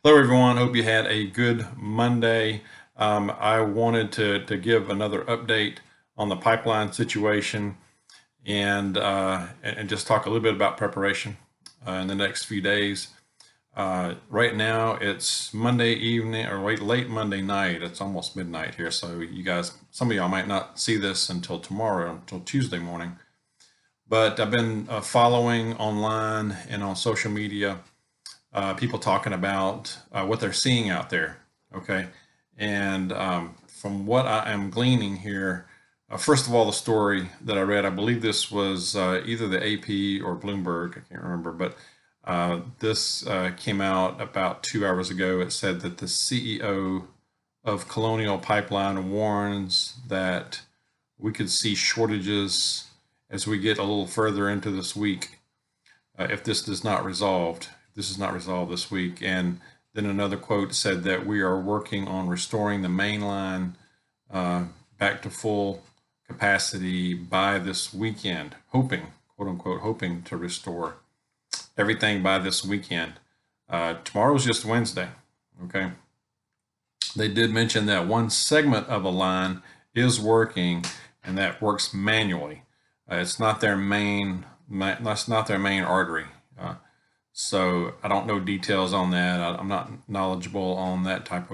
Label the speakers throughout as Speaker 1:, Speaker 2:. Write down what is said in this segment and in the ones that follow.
Speaker 1: Hello, everyone. Hope you had a good Monday. I wanted to give another update on the pipeline situation and just talk a little bit about preparation in the next few days. Right now, it's Monday evening or late Monday night. It's almost midnight here, so you guys, some of y'all might not see this until tomorrow, until Tuesday morning. But I've been following online and on social media people talking about what they're seeing out there. Okay. And from what I am gleaning here, first of all, the story that I read, I believe this was either the AP or Bloomberg, I can't remember, but this came out about 2 hours ago. It said that the CEO of Colonial Pipeline warns that we could see shortages as we get a little further into this week if this is not resolved. This is not resolved this week. And then another quote said that we are working on restoring the main line back to full capacity by this weekend, hoping, quote unquote, hoping to restore everything by this weekend. Tomorrow is just Wednesday. Okay. They did mention that one segment of a line is working and that works manually. It's not their main, that's not their main artery. So I don't know details on that. I'm not knowledgeable on that type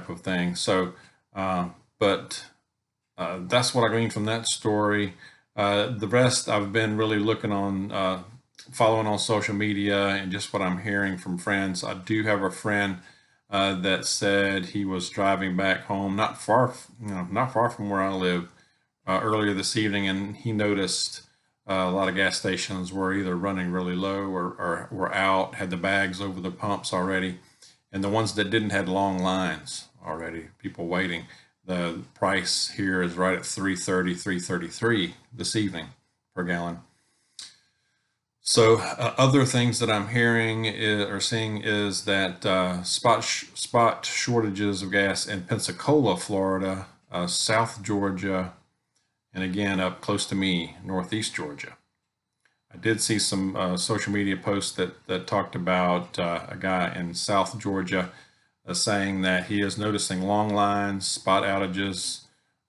Speaker 1: of thing. So, but that's what I gleaned from that story. The rest I've been really looking on, following on social media and just what I'm hearing from friends. I do have a friend that said he was driving back home, not far, not far from where I live, earlier this evening, and he noticed a lot of gas stations were either running really low or were out, had the bags over the pumps already. And the ones that didn't had long lines already, people waiting. The price here is right at 330, 333 this evening per gallon. So other things that I'm hearing or seeing is that spot shortages of gas in Pensacola, Florida, South Georgia, and again up close to me, Northeast Georgia. I did see some social media posts that talked about a guy in South Georgia saying that he is noticing long lines, spot outages,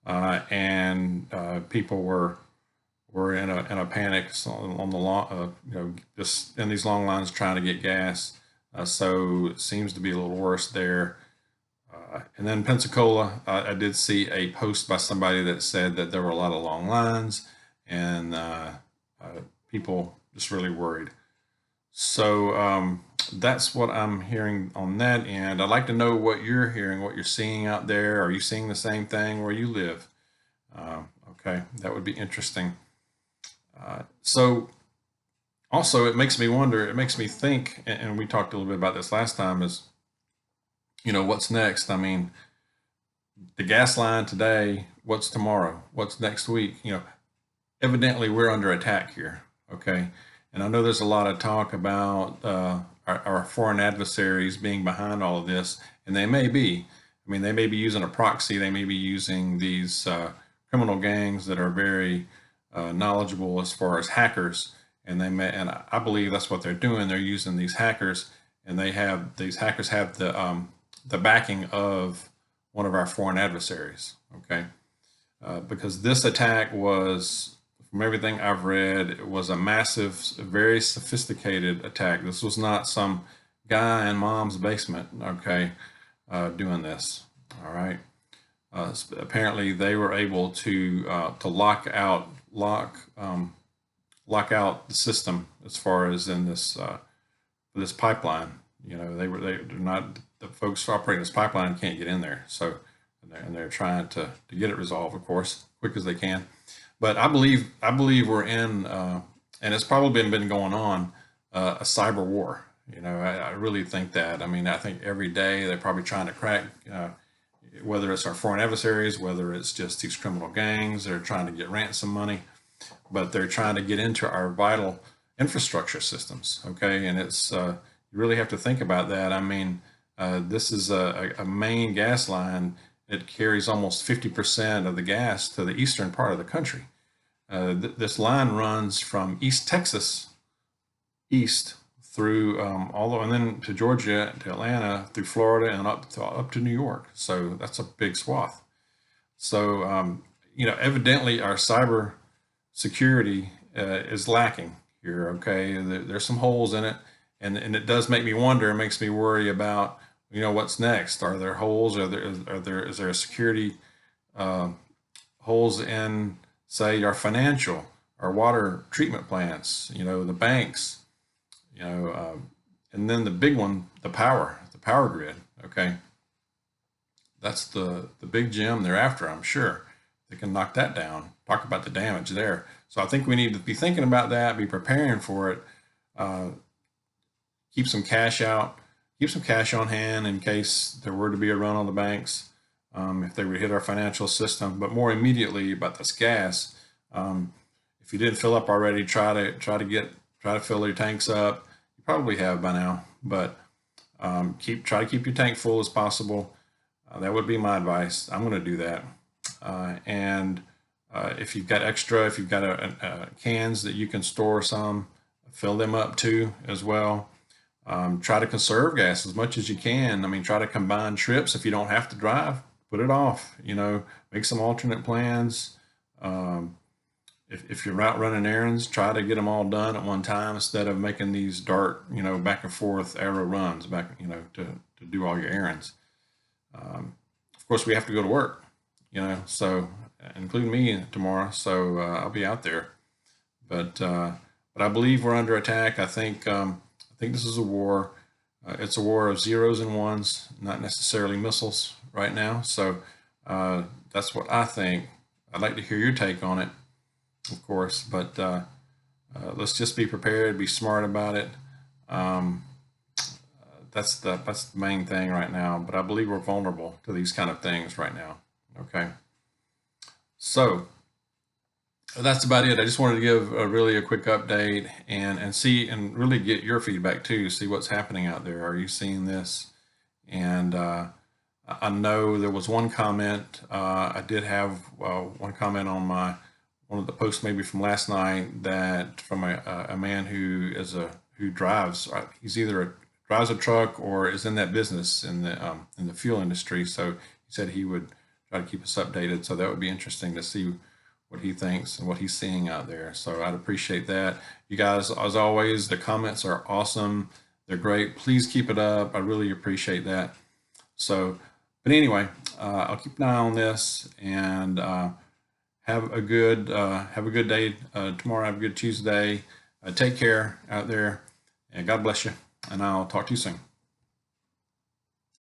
Speaker 1: and people were in a panic on the long, just in these long lines trying to get gas. So it seems to be a little worse there. And then Pensacola, I did see a post by somebody that said that there were a lot of long lines and people just really worried. So that's what I'm hearing on that end. I'd like to know what you're hearing, what you're seeing out there. Are you seeing the same thing where you live? Okay, that would be interesting. So also it makes me wonder, it makes me think, and we talked a little bit about this last time, is what's next? I mean, the gas line today, what's tomorrow? What's next week? Evidently we're under attack here. Okay. And I know there's a lot of talk about our foreign adversaries being behind all of this, and they may be. I mean, they may be using a proxy. They may be using these criminal gangs that are very knowledgeable as far as hackers, and I believe that's what they're doing. They're using these hackers, and these hackers have the backing of one of our foreign adversaries. Okay, because this attack was, from everything I've read, it was a massive, very sophisticated attack. This was not some guy in mom's basement. Okay, doing this. All right. Apparently, they were able to lock out the system as far as in this pipeline. They're not, the folks operating this pipeline can't get in there. So, and they're trying to get it resolved, of course, quick as they can. But I believe we're in, and it's probably been going on, a cyber war. I really think that. I mean, I think every day they're probably trying to crack, whether it's our foreign adversaries, whether it's just these criminal gangs, they're trying to get ransom money, but they're trying to get into our vital infrastructure systems. Okay, and it's you really have to think about that. I mean, this is a main gas line. It carries almost 50% of the gas to the eastern part of the country. This line runs from East Texas east through and then to Georgia, to Atlanta, through Florida, and up to New York. So that's a big swath. So evidently our cyber security is lacking here. Okay, there's some holes in it, and it does make me wonder. It makes me worry about what's next. Are there holes? Is there a security holes in, say, our financial, our water treatment plants, the banks, and then the big one, the power grid. Okay, that's the big gem they're after. I'm sure they can knock that down. Talk about the damage there. So I think we need to be thinking about that, be preparing for it. Keep some cash out, keep some cash on hand in case there were to be a run on the banks, if they would hit our financial system. But more immediately about this gas, if you didn't fill up already, try to fill your tanks up. You probably have by now, but try to keep your tank full as possible. That would be my advice. I'm going to do that. And if you've got extra, if you've got cans that you can store some, fill them up too as well. Try to conserve gas as much as you can. I mean, try to combine trips. If you don't have to drive, put it off. Make some alternate plans. If you're out running errands, try to get them all done at one time instead of making these dart, back and forth arrow runs back, to do all your errands. Of course, we have to go to work, so including me tomorrow. So I'll be out there, but I believe we're under attack. I think this is a war. It's a war of zeros and ones, not necessarily missiles right now. So that's what I think. I'd like to hear your take on it, of course, but let's just be prepared, be smart about it. That's the main thing right now. But I believe we're vulnerable to these kind of things right now. Okay. So that's about it. I just wanted to give a quick update and see and really get your feedback too. See what's happening out there. Are you seeing this? And I know there was one comment. I did have one comment on one of the posts maybe from last night, that from a man who drives. He's either drives a truck or is in that business in the fuel industry. So he said he would try to keep us updated. So that would be interesting to see what he thinks and what he's seeing out there. So I'd appreciate that. You guys, as always, the comments are awesome. They're great. Please keep it up. I really appreciate that. So, but anyway, I'll keep an eye on this, and have a good day tomorrow. Have a good Tuesday. Take care out there, and God bless you. And I'll talk to you soon.